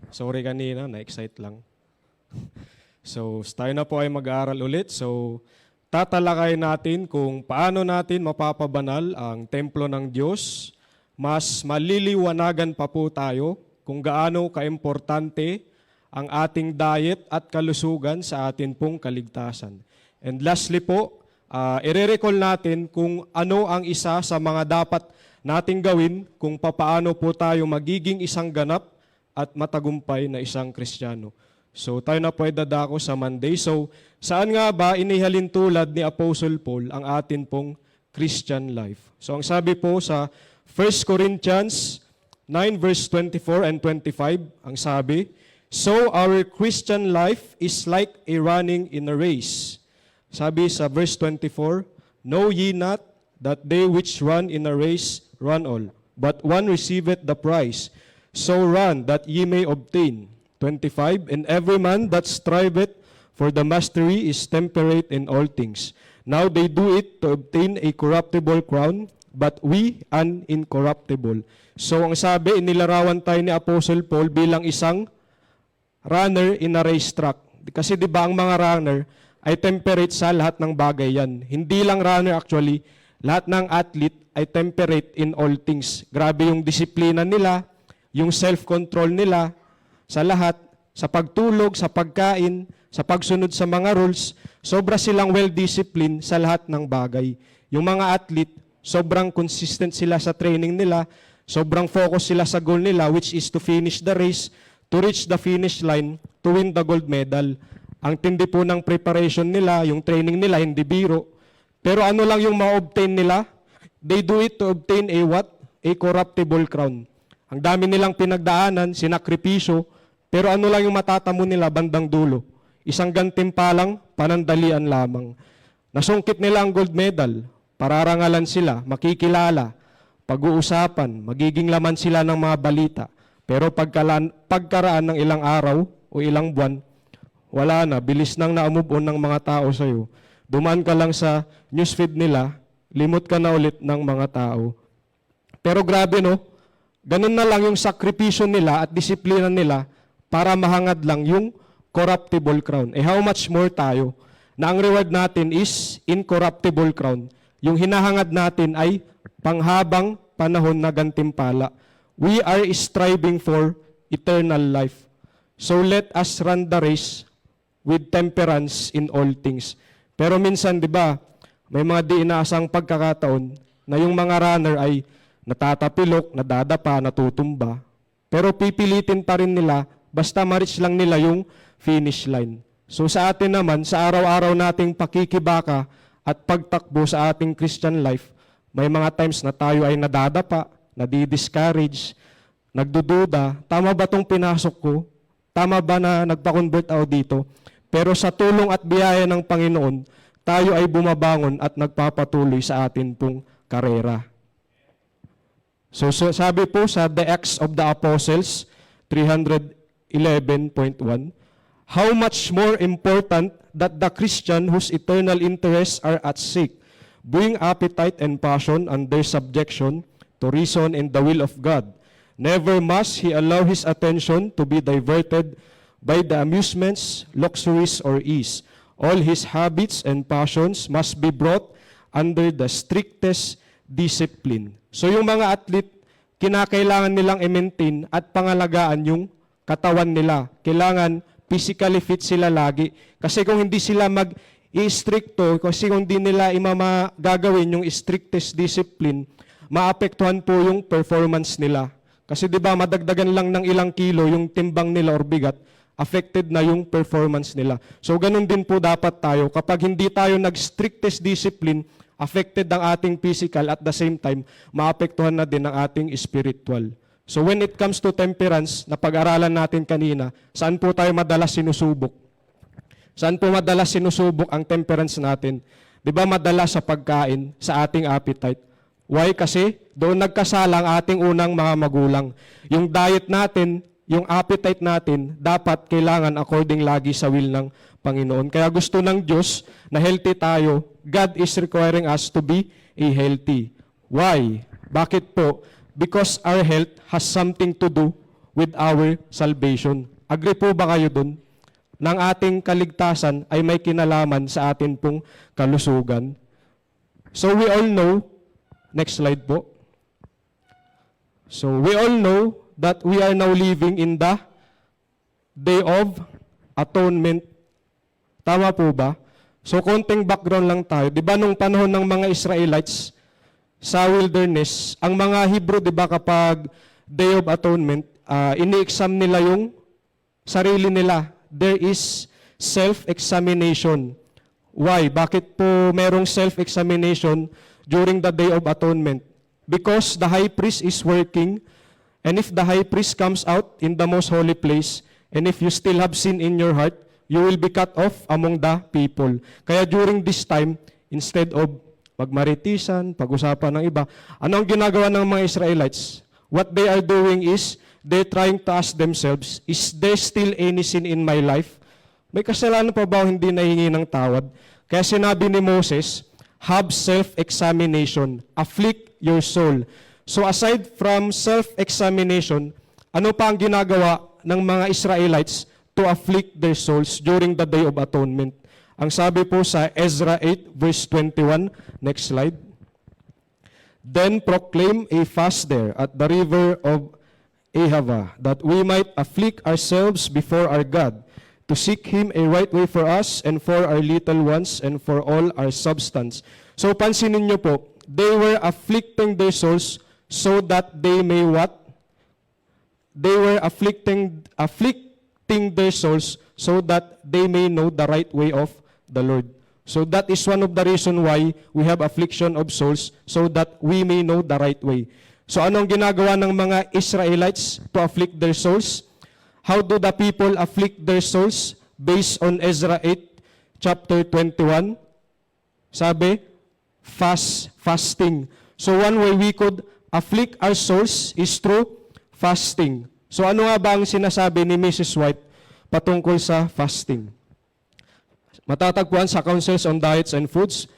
Sorry kanina, na-excite lang. So, tayo na po ay mag-aaral ulit. So, tatalakay natin kung paano natin mapapabanal ang templo ng Diyos. Mas maliliwanagan pa po tayo kung gaano kaimportante ang ating diet at kalusugan sa atin pong kaligtasan. And lastly po, i-recall natin kung ano ang isa sa mga dapat nating gawin kung papaano po tayo magiging isang ganap at matagumpay na isang Kristiyano. So tayo na po ay dadako sa Monday. So saan nga ba inihalin tulad ni Apostle Paul ang atin pong Christian life? So ang sabi po sa 1 Corinthians 9 verse 24 and 25, ang sabi, "So our Christian life is like a running in a race." Sabi sa verse 24, "Know ye not that they which run in a race run all, but one receiveth the prize. So run that ye may obtain." 25, "And every man that striveth for the mastery is temperate in all things. Now they do it to obtain a corruptible crown, but we an incorruptible." So ang sabi, inilarawan tayo ni Apostle Paul bilang isang runner in a racetrack. Kasi di ba ang mga runner ay temperate sa lahat ng bagay yan. Hindi lang runner actually, lahat ng athlete ay temperate in all things. Grabe yung disiplina nila, yung self-control nila sa lahat, sa pagtulog, sa pagkain, sa pagsunod sa mga rules. Sobra silang well-disciplined sa lahat ng bagay. Yung mga athlete, sobrang consistent sila sa training nila, sobrang focus sila sa goal nila, which is to finish the race, to reach the finish line, to win the gold medal. Ang tindi po ng preparation nila, yung training nila, hindi biro. Pero ano lang yung ma-obtain nila? They do it to obtain a what? A corruptible crown. Ang dami nilang pinagdaanan, sinakripisyo, pero ano lang yung matatamo nila bandang dulo? Isang gantimpalang panandalian lamang. Nasungkit nila ang gold medal, pararangalan sila, makikilala, pag-uusapan, magiging laman sila ng mga balita. Pero pagkaraan ng ilang araw o ilang buwan, wala na, bilis nang na-move on ng mga tao sa'yo. Dumaan ka lang sa newsfeed nila, limot ka na ulit ng mga tao. Pero grabe no, ganun na lang yung sakripisyo nila at disiplina nila para mahangad lang yung corruptible crown. How much more tayo na ang reward natin is incorruptible crown. Yung hinahangad natin ay panghabang panahon na gantimpala. We are striving for eternal life. So let us run the race with temperance in all things. Pero minsan, di ba, may mga di inaasang pagkakataon na yung mga runner ay natatapilok, nadadapa, natutumba. Pero pipilitin pa rin nila, basta ma-reach lang nila yung finish line. So sa atin naman, sa araw-araw nating pakikibaka at pagtakbo sa ating Christian life, may mga times na tayo ay nadadapa, nadi-discourage, nagdududa, tama ba itong pinasok ko? Tama ba na nagpa-convert ako dito? Pero sa tulong at biyaya ng Panginoon, tayo ay bumabangon at nagpapatuloy sa atin pong karera. So sabi po sa The Acts of the Apostles 311.1, "How much more important that the Christian whose eternal interests are at stake bring appetite and passion under subjection to reason and the will of God. Never must he allow his attention to be diverted by the amusements, luxuries, or ease. All his habits and passions must be brought under the strictest discipline." So yung mga athlete, kinakailangan nilang i-maintain at pangalagaan yung katawan nila. Kailangan physically fit sila lagi. Kasi kung hindi sila mag-i-stricto, kasi kung hindi nila gagawin yung strictest discipline, maapektuhan po yung performance nila. Kasi di ba madagdagan lang ng ilang kilo yung timbang nila or bigat, affected na yung performance nila. So ganun din po dapat tayo. Kapag hindi tayo nag-strictest discipline, affected ang ating physical, at the same time, maapektuhan na din ang ating spiritual. So when it comes to temperance, na pag-aralan natin kanina, saan po tayo madalas sinusubok? Saan po madalas sinusubok ang temperance natin? Di ba madalas sa pagkain, sa ating appetite? Why? Kasi doon nagkasala ang ating unang mga magulang. Yung diet natin, yung appetite natin, dapat kailangan according lagi sa will ng Panginoon. Kaya gusto ng Diyos na healthy tayo. God is requiring us to be a healthy. Why? Bakit po? Because our health has something to do with our salvation. Agree po ba kayo dun? Nang ating kaligtasan ay may kinalaman sa atin pong kalusugan. So we all know, next slide po. So we all know that we are now living in the Day of Atonement. Tama po ba? So konting background lang tayo. Di ba nung panahon ng mga Israelites sa wilderness, ang mga Hebrew, di ba kapag Day of Atonement, ini-exam nila yung sarili nila. There is self-examination. Why? Bakit po merong self-examination during the Day of Atonement? Because the high priest is working, and if the high priest comes out in the most holy place, and if you still have sin in your heart, you will be cut off among the people. Kaya during this time, instead of magmaritisan, pag-usapan ng iba, ano ang ginagawa ng mga Israelites? What they are doing is, they're trying to ask themselves, is there still any sin in my life? May kasalanan pa ba hindi nahingi ng tawad? Kaya sinabi ni Moses, have self-examination, afflict your soul. So aside from self-examination, ano pa ang ginagawa ng mga Israelites to afflict their souls during the Day of Atonement? Ang sabi po sa Ezra 8 verse 21, next slide. Then proclaim a fast there at the river of Ahava, that we might afflict ourselves before our God, to seek Him a right way for us and for our little ones and for all our substance. So pansinin niyo po, they were afflicting their souls so that they may what? They were afflicting their souls so that they may know the right way of the Lord. So that is one of the reason why we have affliction of souls, so that we may know the right way. So anong ginagawa ng mga Israelites to afflict their souls? How do the people afflict their souls? Based on Ezra 8, chapter 21, sabi, fasting. So one way we could afflict our souls is through fasting. So ano nga ba ang sinasabi ni Mrs. White patungkol sa fasting? Matatagpuan sa Counsels on Diets and Foods,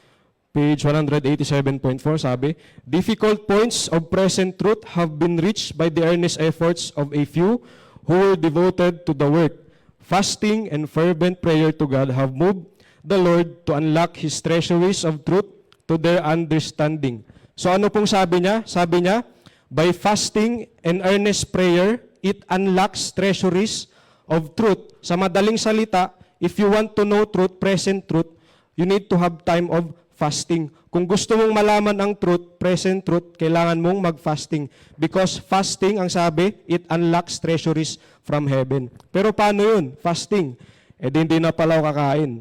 page 187.4, sabi, difficult points of present truth have been reached by the earnest efforts of a few who were devoted to the work. Fasting and fervent prayer to God have moved the Lord to unlock His treasuries of truth to their understanding. So ano pong sabi niya? Sabi niya, by fasting and earnest prayer, it unlocks treasuries of truth. Sa madaling salita, if you want to know truth, present truth, you need to have time of fasting. Kung gusto mong malaman ang truth, present truth, kailangan mong mag-fasting. Because fasting, ang sabi, it unlocks treasuries from heaven. Pero paano yun? Fasting. Hindi na pala ako kakain.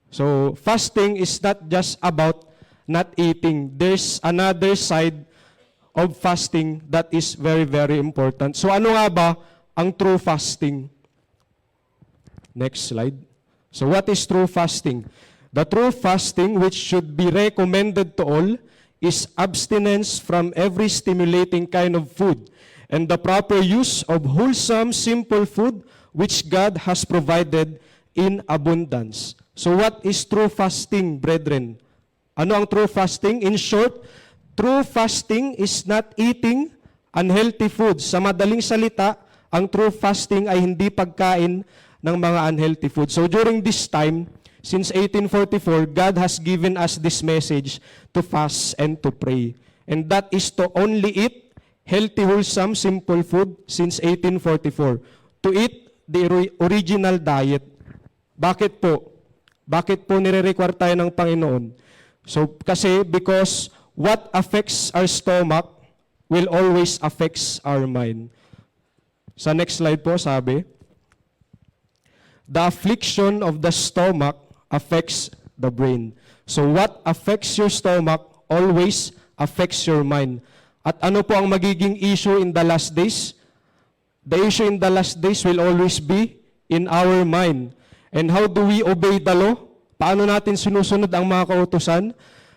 So, fasting is not just about not eating. There's another side of fasting that is very, very important. So, ano nga ba ang true fasting? Next slide. So what is true fasting? The true fasting, which should be recommended to all, is abstinence from every stimulating kind of food and the proper use of wholesome, simple food which God has provided in abundance. So what is true fasting, brethren? Ano ang true fasting? In short, true fasting is not eating unhealthy foods. Sa madaling salita, ang true fasting ay hindi pagkain ng mga unhealthy food. So during this time, since 1844, God has given us this message to fast and to pray. And that is to only eat healthy, wholesome, simple food since 1844. To eat the original diet. Bakit po? Bakit po nire-require tayo ng Panginoon? So kasi because what affects our stomach will always affects our mind. Sa next slide po, sabi, the affliction of the stomach affects the brain. So what affects your stomach always affects your mind. At ano po ang magiging issue in the last days? The issue in the last days will always be in our mind. And how do we obey the law? Paano natin sinusunod ang mga kautusan?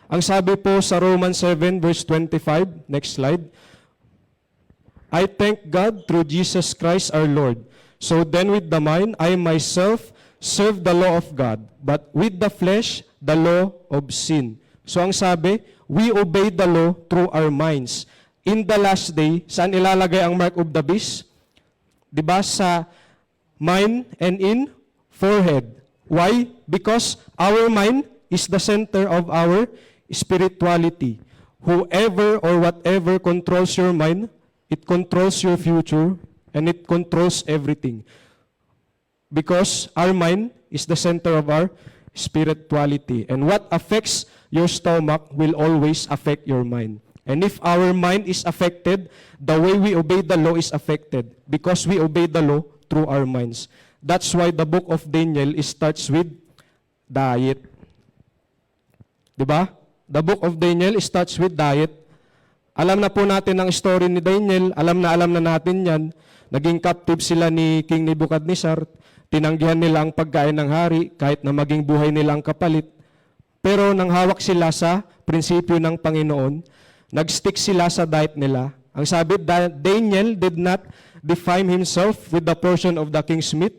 Ang sabi po sa Romans 7 verse 25, next slide, I thank God through Jesus Christ our Lord. So then with the mind, I myself serve the law of God, but with the flesh, the law of sin. So ang sabi, we obey the law through our minds. In the last day, saan ilalagay ang mark of the beast? Di ba? Sa mind and in forehead. Why? Because our mind is the center of our spirituality. Whoever or whatever controls your mind, it controls your future and it controls everything. Because our mind is the center of our spirituality. And what affects your stomach will always affect your mind. And if our mind is affected, the way we obey the law is affected because we obey the law through our minds. That's why the book of Daniel starts with diet. Diba? The book of Daniel starts with diet. Alam na po natin ang story ni Daniel, alam na natin yan. Naging captive sila ni King Nebuchadnezzar, tinanggihan nila ang pagkain ng hari kahit na maging buhay nila ang kapalit. Pero nang hawak sila sa prinsipyo ng Panginoon, nag-stick sila sa diet nila. Ang sabi, Daniel did not defile himself with the portion of the king's meat,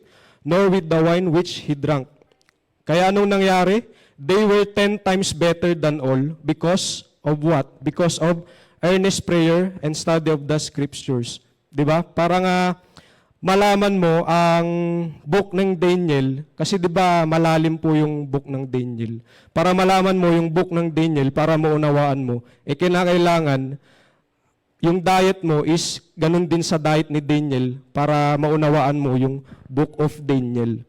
nor with the wine which he drank. Kaya anong nangyari? They were 10 times better than all because of what? Because of earnest prayer and study of the scriptures. Diba? Para nga malaman mo ang book ng Daniel, kasi diba malalim po yung book ng Daniel. Para malaman mo yung book ng Daniel, para maunawaan mo, kinakailangan yung diet mo is ganun din sa diet ni Daniel para maunawaan mo yung book of Daniel.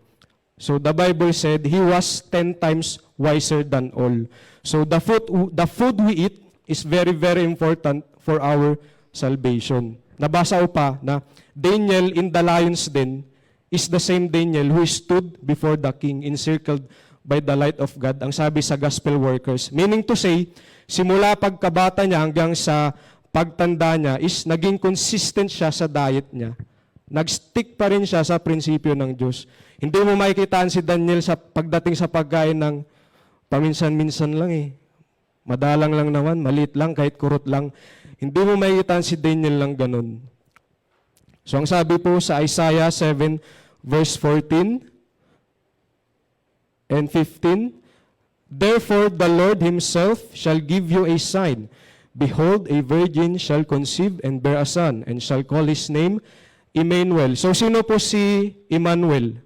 So the Bible said, he was 10 times wiser than all. So the food we eat is very, very important for our salvation. Nabasa ko pa na Daniel in the lion's den is the same Daniel who stood before the king encircled by the light of God. Ang sabi sa gospel workers. Meaning to say, simula pagkabata niya hanggang sa pagtanda niya is naging consistent siya sa diet niya. Nag-stick pa rin siya sa prinsipyo ng Diyos. Hindi mo makikitaan si Daniel sa pagdating sa pagkain ng paminsan-minsan lang eh. Madalang lang naman, maliit lang, kahit kurot lang. Hindi mo makikitaan si Daniel lang ganun. So ang sabi po sa Isaiah 7 verse 14 and 15, therefore the Lord himself shall give you a sign. Behold, a virgin shall conceive and bear a son, and shall call his name Emmanuel. So sino po si Emmanuel?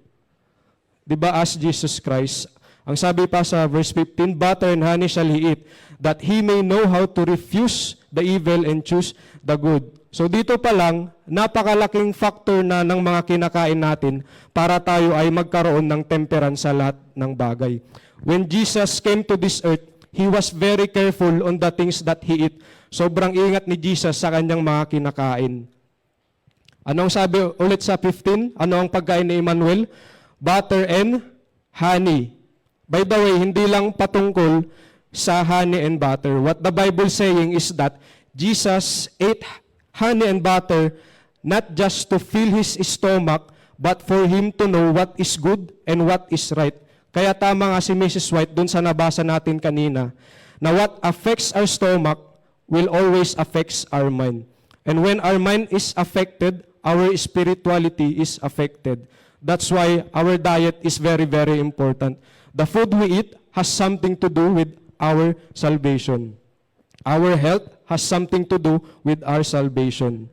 Diba as Jesus Christ? Ang sabi pa sa verse 15, butter and honey shall he eat, that he may know how to refuse the evil and choose the good. So dito pa lang, napakalaking factor na ng mga kinakain natin para tayo ay magkaroon ng temperance sa lahat ng bagay. When Jesus came to this earth, he was very careful on the things that he eat. Sobrang ingat ni Jesus sa kanyang mga kinakain. Anong sabi ulit sa 15? Ano ang pagkain ni Emmanuel? Butter and honey. By the way, hindi lang patungkol sa honey and butter. What the Bible saying is that Jesus ate honey and butter not just to fill his stomach, but for him to know what is good and what is right. Kaya tama nga si Mrs. White dun sa nabasa natin kanina, na what affects our stomach will always affects our mind. And when our mind is affected, our spirituality is affected. That's why our diet is very, very important. The food we eat has something to do with our salvation. Our health has something to do with our salvation.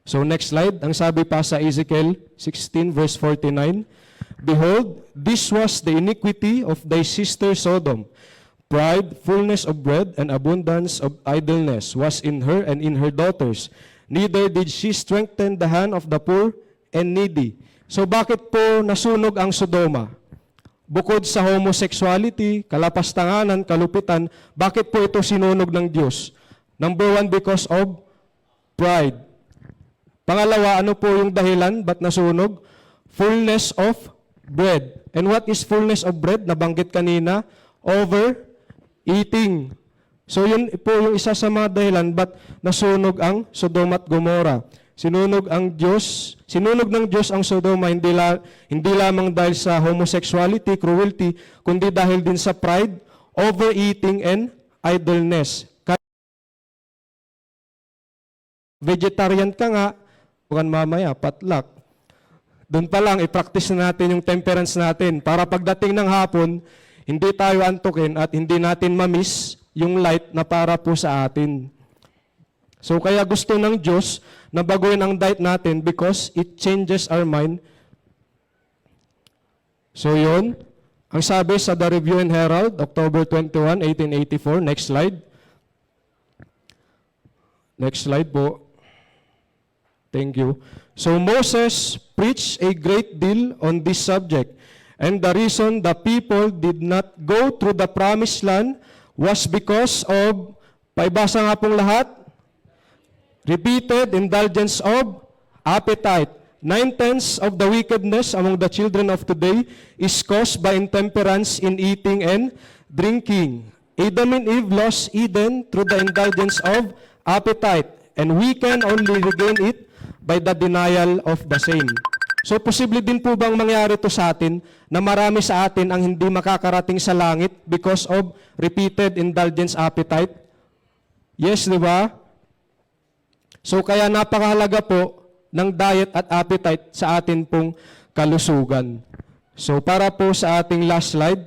So next slide, ang sabi pa sa Ezekiel 16 verse 49, behold, this was the iniquity of thy sister Sodom. Pride, fullness of bread, and abundance of idleness was in her and in her daughters. Neither did she strengthen the hand of the poor and needy. So bakit po nasunog ang Sodoma? Bukod sa homosexuality, kalapastanganan, kalupitan, bakit po ito sinunog ng Diyos? Number one, because of pride. Pangalawa, ano po yung dahilan ba't nasunog? Fullness of bread. And what is fullness of bread? Nabanggit kanina, overeating. So yun po yung isa sa mga dahilan ba't nasunog ang Sodoma at Gomora. Sinunog ng Diyos ang Sodoma hindi lamang dahil sa homosexuality, cruelty, kundi dahil din sa pride, overeating, and idleness. Vegetarian ka nga, bukan mamaya, patlak. Doon pa lang, i-practice natin yung temperance natin para pagdating ng hapon, hindi tayo antukin at hindi natin ma-miss yung light na para po sa atin. So kaya gusto ng Diyos na baguhin ang diet natin because it changes our mind. So yun, ang sabi sa The Review and Herald, October 21, 1884. Next slide. Next slide po. Thank you. So Moses preached a great deal on this subject. And the reason the people did not go through the promised land was because of, paibasa nga pong lahat, repeated indulgence of appetite. 9/10 of the wickedness among the children of today is caused by intemperance in eating and drinking. Adam and Eve lost Eden through the indulgence of appetite, and we can only regain it by the denial of the same. So, posible din po bang mangyari to sa atin na marami sa atin ang hindi makakarating sa langit because of repeated indulgence appetite? Yes, di ba? So, kaya napakahalaga po ng diet at appetite sa atin pong kalusugan. So, para po sa ating last slide,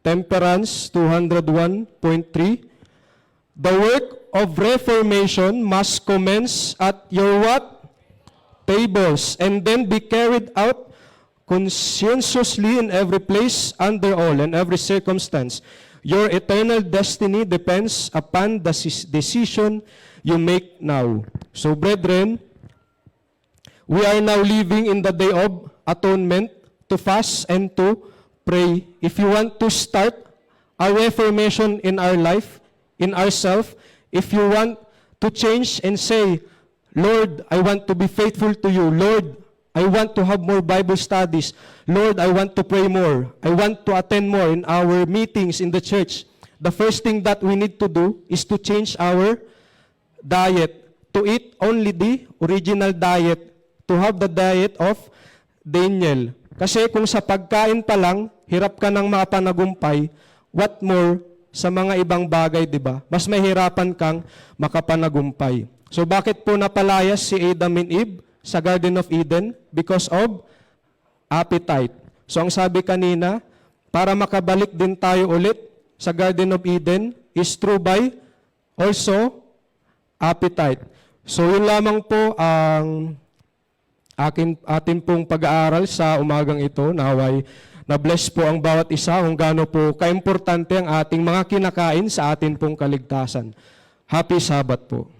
Temperance 201.3. The work of reformation must commence at your what? Tables, and then be carried out conscientiously in every place, under all, and every circumstance. Your eternal destiny depends upon the decision you make now. So, brethren, we are now living in the day of atonement, to fast and to pray. If you want to start a reformation in our life, in ourselves, if you want to change and say, Lord, I want to be faithful to you. Lord, I want to have more Bible studies. Lord, I want to pray more. I want to attend more in our meetings in the church. The first thing that we need to do is to change our diet, to eat only the original diet, to have the diet of Daniel. Kasi kung sa pagkain pa lang, hirap ka ng mapanagumpay, what more sa mga ibang bagay, di ba? Mas mahirapan kang makapanagumpay. So bakit po napalayas si Adam and Eve sa Garden of Eden? Because of appetite. So ang sabi kanina, para makabalik din tayo ulit sa Garden of Eden is through by also appetite. So yun lamang po ang atin pong pag-aaral sa umagang ito. Naway na-bless po ang bawat isa kung gaano po kaimportante ang ating mga kinakain sa atin pong kaligtasan. Happy Sabbath po.